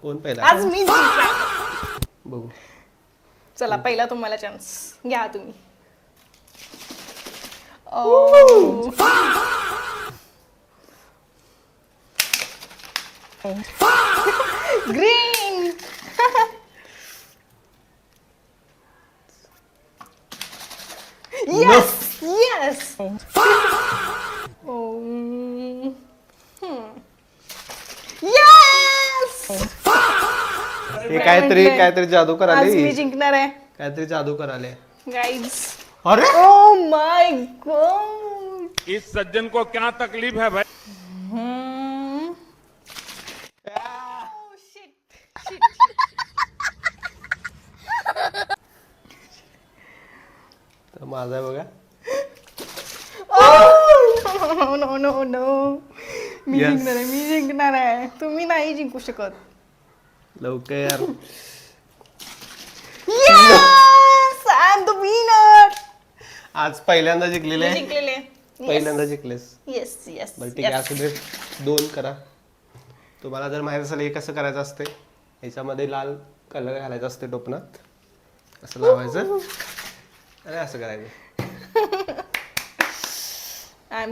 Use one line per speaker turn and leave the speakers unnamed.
कोण पहिला
आज मी जिंकणार.
बघू.
चला पहिला तुम्हाला चान्स घ्या तुम्ही. ओ ग्रीन. Yes, yes. Yes.
हे काहीतरी जादू
आज
कराले.
मी जिंकणार आहे
काहीतरी जादू कराले.
गाइस.
अरे
Oh my God.
इस सज्जन को क्या तकलीफ है भाई?
Oh shit.
तर माझा आहे बघा.
Oh no. मी
Yes.
जिंकणार आहे. तुम्ही नाही जिंकू शकत.
लवकर.
Yes, I'm the winner.
आज पहिल्यांदा जिंकलेले आहे.
जिंकलेले.
पहिल्यांदा जिंकलेस.
Yes.
बरं ठीक आहे असू दे. 2 करा. तुम्हाला जर माहिती असेल हे कसं करायचं असते, ह्याच्यामध्ये लाल कलर घालायचा असते टोपणात, असं लावायचं आणि असं करायचं.
I'm